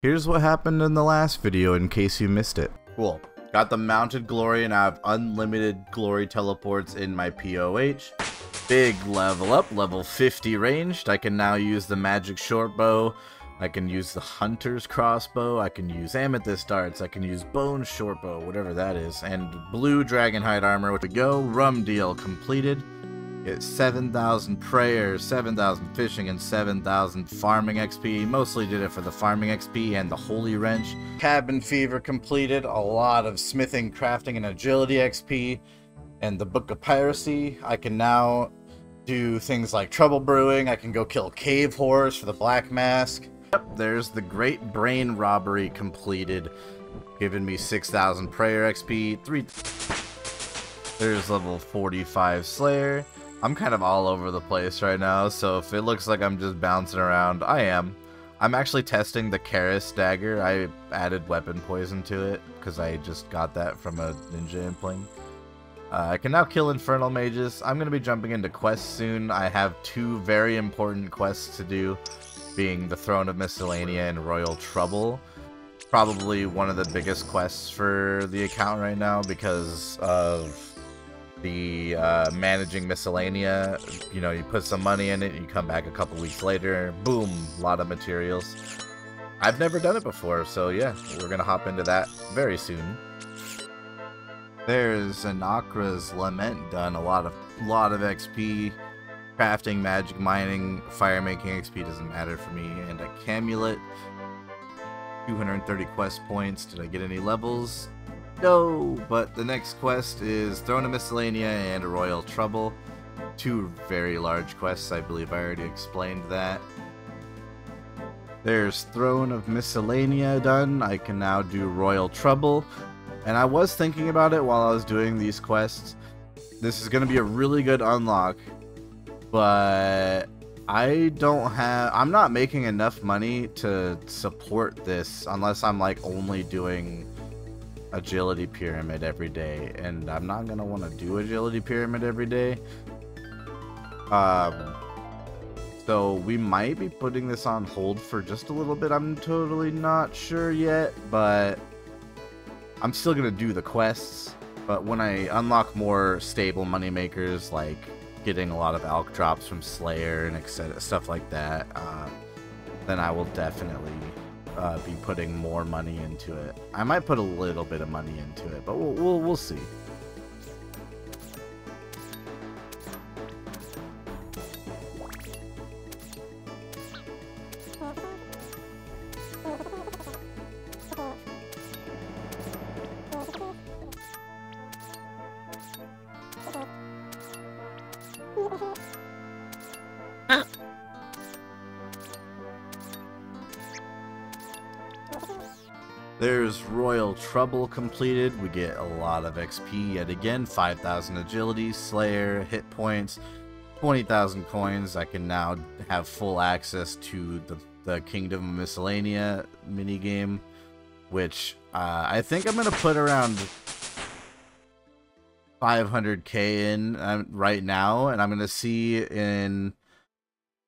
Here's what happened in the last video in case you missed it. Cool. Got the mounted glory and I have unlimited glory teleports in my POH. Big level up, level 50 ranged. I can now use the magic short bow. I can use the hunter's crossbow. I can use amethyst darts. I can use bone short bow, whatever that is. And blue dragonhide armor. With we go. Rum deal completed. Get 7,000 prayers, 7,000 fishing, and 7,000 farming XP. Mostly did it for the farming XP and the holy wrench. Cabin fever completed. A lot of smithing, crafting, and agility XP. And the book of piracy. I can now do things like trouble brewing. I can go kill cave horrors for the black mask. Yep, there's the great brain robbery completed. Giving me 6,000 prayer XP. There's level 45 slayer. I'm kind of all over the place right now, so if it looks like I'm just bouncing around, I am. I'm actually testing the Karis dagger. I added weapon poison to it, because I just got that from a ninja impling. I can now kill infernal mages. I'm going to be jumping into quests soon. I have two very important quests to do, being the Throne of Miscellanea and Royal Trouble. Probably one of the biggest quests for the account right now because of the managing Miscellanea. You know, you put some money in it, you come back a couple weeks later, boom, a lot of materials. I've never done it before, so yeah, we're gonna hop into that very soon. There's an Akra's Lament done, a lot of XP. Crafting, magic, mining, fire making XP doesn't matter for me, and a Camulet. 230 quest points. Did I get any levels? No, but the next quest is Throne of Miscellanea and Royal Trouble. Two very large quests, I believe I already explained that. There's Throne of Miscellanea done. I can now do Royal Trouble. And I was thinking about it while I was doing these quests. This is going to be a really good unlock, but I'm not making enough money to support this unless I'm like only doing agility pyramid every day, and I'm not gonna want to do agility pyramid every day. So we might be putting this on hold for just a little bit. I'm totally not sure yet, but I'm still gonna do the quests. But when I unlock more stable money makers, like getting a lot of alch drops from Slayer and etc., stuff like that, then I will definitely be putting more money into it. I might put a little bit of money into it, but we'll see. There's Royal Trouble completed. We get a lot of XP yet again. 5,000 agility, Slayer, hit points, 20,000 coins. I can now have full access to the Kingdom of Miscellanea minigame, which I think I'm going to put around 500k in right now, and I'm going to see in,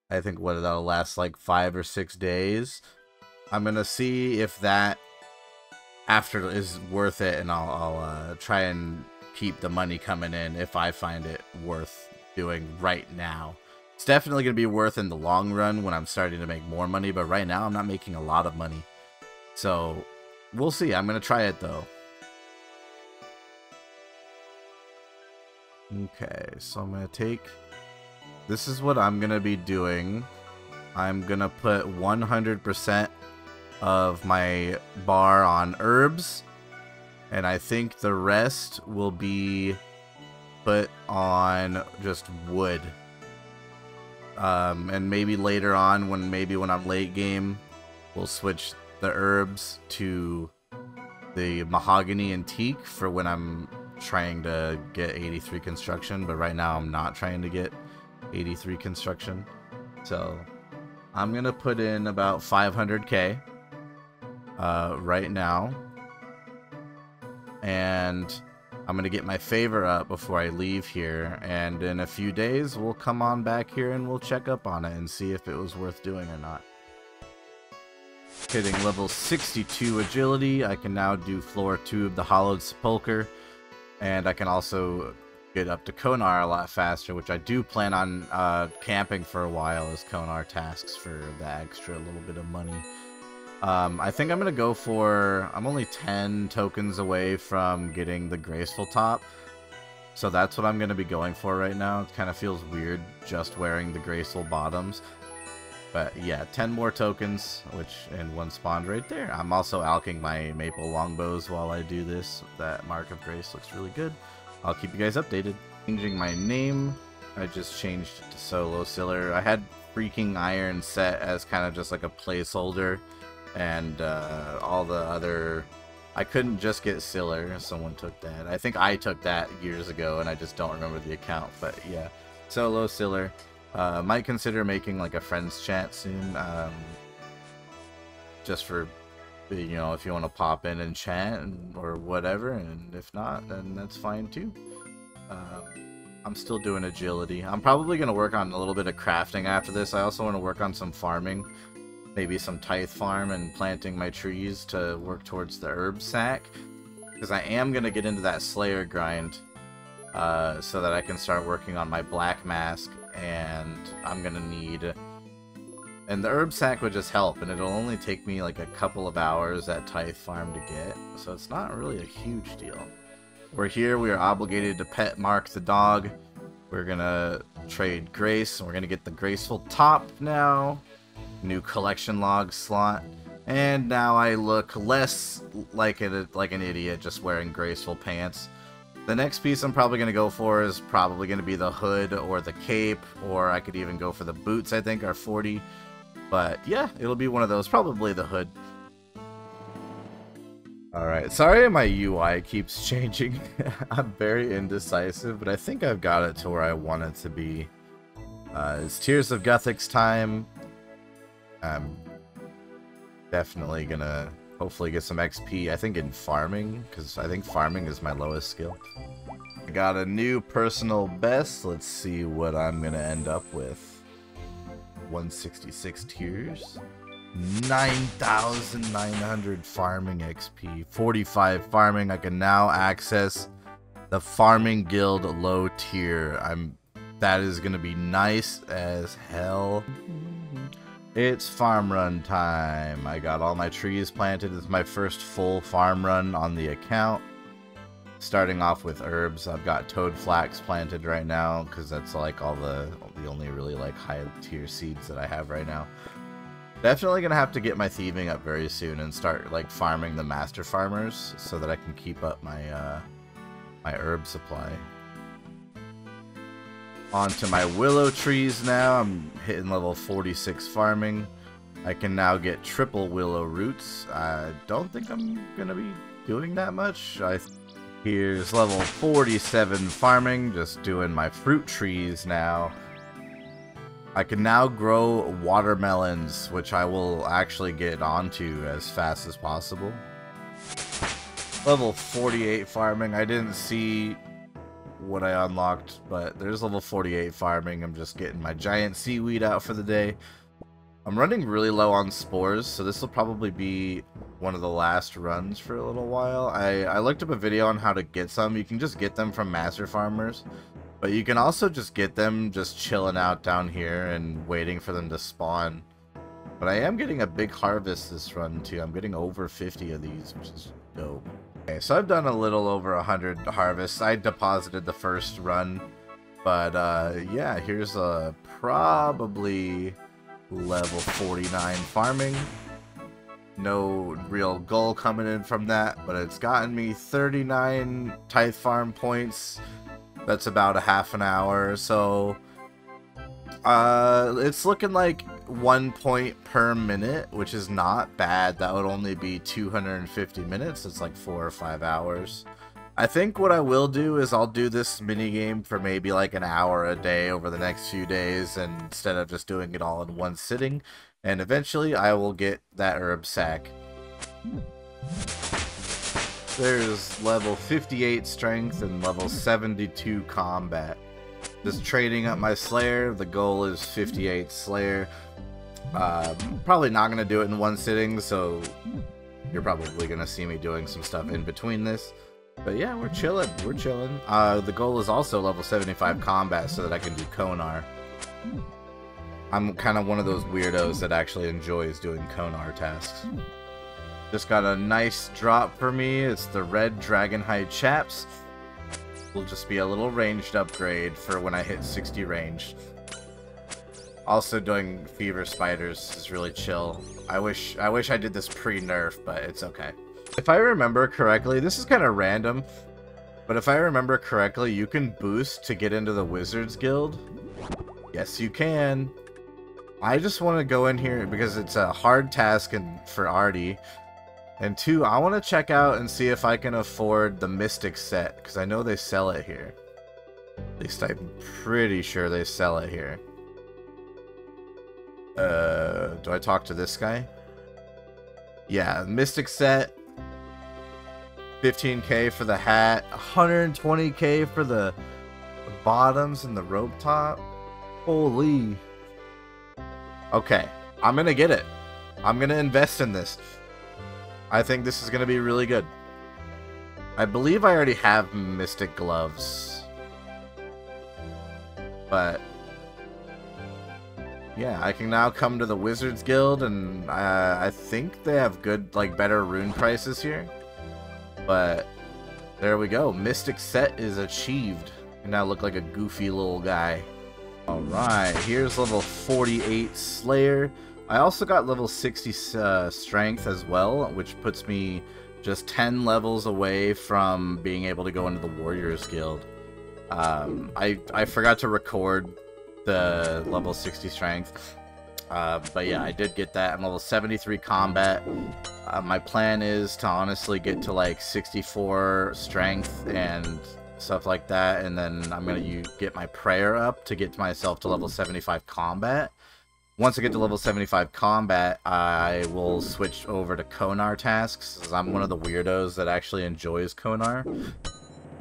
I think, what, that'll last like 5 or 6 days. I'm going to see if that after is worth it, and I'll try and keep the money coming in if I find it worth doing right now. It's definitely going to be worth in the long run when I'm starting to make more money, but right now I'm not making a lot of money. So we'll see. I'm going to try it though. Okay, so I'm going to take... This is what I'm going to be doing. I'm going to put 100% of my bar on herbs, and I think the rest will be put on just wood. And maybe later on, when I'm late game, we'll switch the herbs to the mahogany and teak for when I'm trying to get 83 construction, but right now I'm not trying to get 83 construction. So I'm gonna put in about 500k right now, and I'm gonna get my favor up before I leave here, and in a few days we'll come on back here and we'll check up on it and see if it was worth doing or not. Hitting level 62 agility, I can now do floor 2 of the Hollowed Sepulcher, and I can also get up to Konar a lot faster, which I do plan on camping for a while as Konar tasks for the extra little bit of money. I think I'm going to go for... I'm only 10 tokens away from getting the Graceful Top, so that's what I'm going to be going for right now. It kind of feels weird just wearing the Graceful Bottoms. But yeah, 10 more tokens, and one spawned right there. I'm also alching my maple longbows while I do this. That Mark of Grace looks really good. I'll keep you guys updated. Changing my name, I just changed it to Solo Siller. I had Freaking Iron set as kind of just like a placeholder, and all the other... I couldn't just get Siller, someone took that. I think I took that years ago, and I just don't remember the account, but yeah. Solo Siller. Might consider making like a friends chat soon, just for, you know, if you want to pop in and chat or whatever, and if not, then that's fine too. I'm still doing agility. I'm probably going to work on a little bit of crafting after this. I also want to work on some farming, maybe some tithe farm and planting my trees to work towards the herb sack, because I am going to get into that Slayer grind, so that I can start working on my black mask. And I'm gonna need, and the herb sack would just help, and it'll only take me like a couple of hours at Tithe Farm to get, so it's not really a huge deal. We're here, we are obligated to pet Mark the dog. We're gonna trade Grace, and we're gonna get the Graceful Top now. New collection log slot, and now I look less like an idiot just wearing Graceful pants. The next piece I'm probably going to go for is probably going to be the hood or the cape, or I could even go for the boots, I think are 40. But yeah, it'll be one of those, probably the hood. Alright, sorry my UI keeps changing. I'm very indecisive, but I think I've got it to where I want it to be. It's Tears of Guthix time. I'm definitely going to hopefully get some XP, I think, in farming, because I think farming is my lowest skill. I got a new personal best. Let's see what I'm going to end up with. 166 tiers. 9,900 farming XP. 45 farming. I can now access the Farming Guild low tier. That is going to be nice as hell. It's farm run time. I got all my trees planted. It's my first full farm run on the account. Starting off with herbs, I've got toad flax planted right now because that's like all the only really like high tier seeds that I have right now. Definitely gonna have to get my thieving up very soon and start like farming the master farmers so that I can keep up my my herb supply. Onto my willow trees now. I'm hitting level 46 farming. I can now get triple willow roots. I don't think I'm gonna be doing that much. Here's level 47 farming, just doing my fruit trees now. I can now grow watermelons, which I will actually get onto as fast as possible. Level 48 farming. I didn't see what I unlocked, but there's level 48 farming. I'm just getting my giant seaweed out for the day. I'm running really low on spores, so this will probably be one of the last runs for a little while. I looked up a video on how to get some. You can just get them from master farmers, but you can also just get them just chilling out down here and waiting for them to spawn. But I am getting a big harvest this run too. I'm getting over 50 of these, which is dope. Okay, so I've done a little over 100 harvests. I deposited the first run, but yeah, here's a probably level 49 farming. No real goal coming in from that, but it's gotten me 39 tithe farm points. That's about a half an hour, so it's looking like 1 point per minute, which is not bad. That would only be 250 minutes. It's like 4 or 5 hours. I think what I will do is I'll do this mini game for maybe like an hour a day over the next few days, and instead of just doing it all in one sitting, and eventually I will get that herb sack. There's level 58 strength and level 72 combat. Just trading up my Slayer. The goal is 58 Slayer. Probably not going to do it in one sitting, so you're probably going to see me doing some stuff in between this. But yeah, we're chilling. We're chilling. The goal is also level 75 combat so that I can do Konar. I'm kind of one of those weirdos that actually enjoys doing Konar tasks. Just got a nice drop for me. It's the red Dragonhide Chaps. Will just be a little ranged upgrade for when I hit 60 range. Also doing Fever Spiders is really chill. I wish I did this pre-nerf, but it's okay. If I remember correctly, this is kind of random, but if I remember correctly, you can boost to get into the Wizards Guild. Yes, you can. I just want to go in here because it's a hard task for Artie. And 2, I want to check out and see if I can afford the Mystic set, because I know they sell it here. At least I'm pretty sure they sell it here. Do I talk to this guy? Yeah, Mystic set. 15k for the hat. 120k for the bottoms and the rope top. Holy. Okay, I'm gonna get it. I'm gonna invest in this. I think this is gonna be really good. I believe I already have Mystic gloves. But yeah, I can now come to the Wizards Guild, and I think they have good, like, better rune prices here. But there we go. Mystic set is achieved. You now look like a goofy little guy. Alright, here's level 48 Slayer. I also got level 60 Strength as well, which puts me just 10 levels away from being able to go into the Warriors Guild. I forgot to record the level 60 Strength, but yeah, I did get that. I'm level 73 Combat. My plan is to honestly get to like 64 Strength and stuff like that, and then I'm gonna get my prayer up to get myself to level 75 Combat. Once I get to level 75 Combat, I will switch over to Konar tasks, because I'm one of the weirdos that actually enjoys Konar.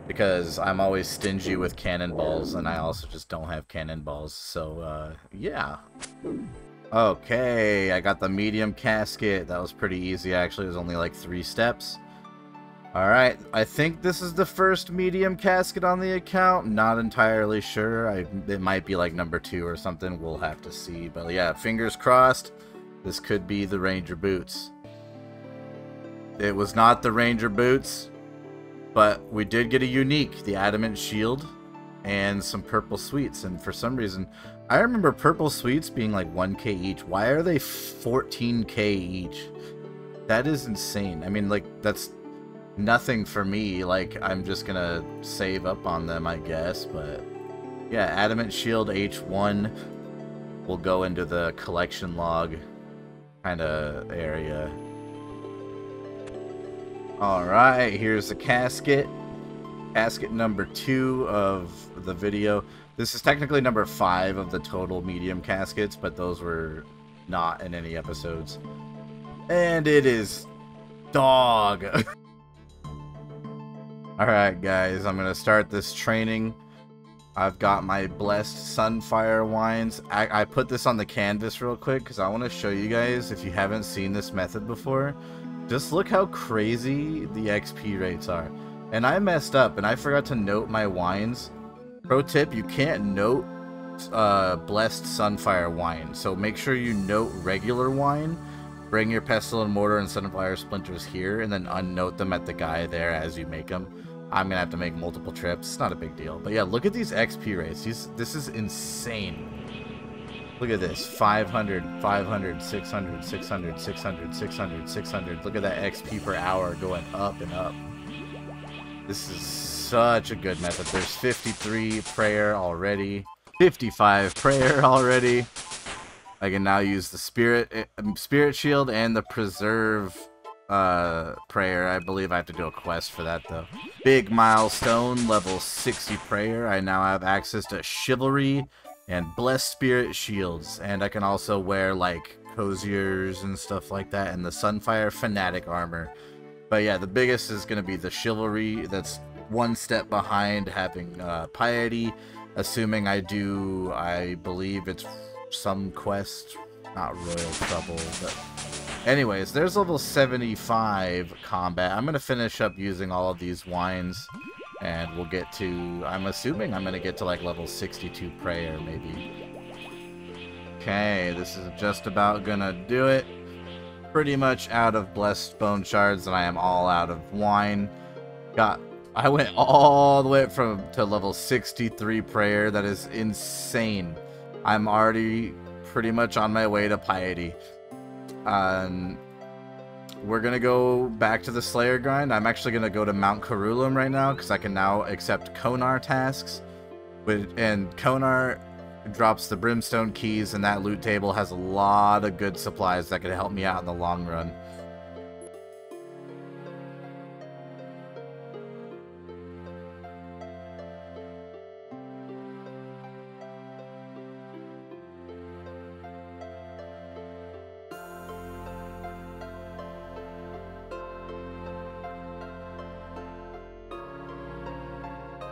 Because I'm always stingy with cannonballs, and I also just don't have cannonballs, so, yeah. Okay, I got the medium casket. That was pretty easy, actually. It was only like 3 steps. Alright, I think this is the first medium casket on the account. Not entirely sure. It might be like number 2 or something. We'll have to see. But yeah, fingers crossed. This could be the Ranger Boots. It was not the Ranger Boots, but we did get a unique, the Adamant Shield, and some Purple Sweets. And for some reason, I remember Purple Sweets being like 1k each. Why are they 14k each? That is insane. I mean, like, that's nothing for me. Like, I'm just gonna save up on them, I guess. But yeah, Adamant Shield H1 will go into the collection log kind of area. Alright, here's the casket. Casket number 2 of the video. This is technically number 5 of the total medium caskets, but those were not in any episodes. And it is dog. Alright guys, I'm gonna start this training. I've got my blessed Sunfire wines. I put this on the canvas real quick because I want to show you guys, if you haven't seen this method before, just look how crazy the XP rates are. And I messed up and I forgot to note my wines. Pro tip, you can't note blessed Sunfire wine, so make sure you note regular wine. Bring your pestle and mortar and Sunfire splinters here, and then unnote them at the guy there as you make them. I'm gonna have to make multiple trips. It's not a big deal. But yeah, look at these XP rates. This is insane. Look at this. 500, 500, 600, 600, 600, 600, 600. Look at that XP per hour going up and up. This is such a good method. There's 53 prayer already. 55 prayer already. I can now use the spirit shield and the preserve prayer. I believe I have to do a quest for that though. Big milestone, level 60 prayer. I now have access to chivalry and blessed spirit shields, and I can also wear like coziers and stuff like that, and the Sunfire fanatic armor. But yeah, the biggest is going to be the chivalry. That's one step behind having piety, assuming I do, I believe it's some quest not royal trouble, but... Anyways, there's level 75 combat. I'm going to finish up using all of these wines, and we'll get to... I'm assuming I'm going to get to, like, level 62 prayer, maybe. Okay, this is just about going to do it. Pretty much out of blessed bone shards, and I am all out of wine. I went all the way to level 63 prayer. That is insane. I'm already pretty much on my way to piety. We're gonna go back to the Slayer grind. I'm actually gonna go to Mount Carulam right now because I can now accept Konar tasks. And Konar drops the brimstone keys, and that loot table has a lot of good supplies that could help me out in the long run.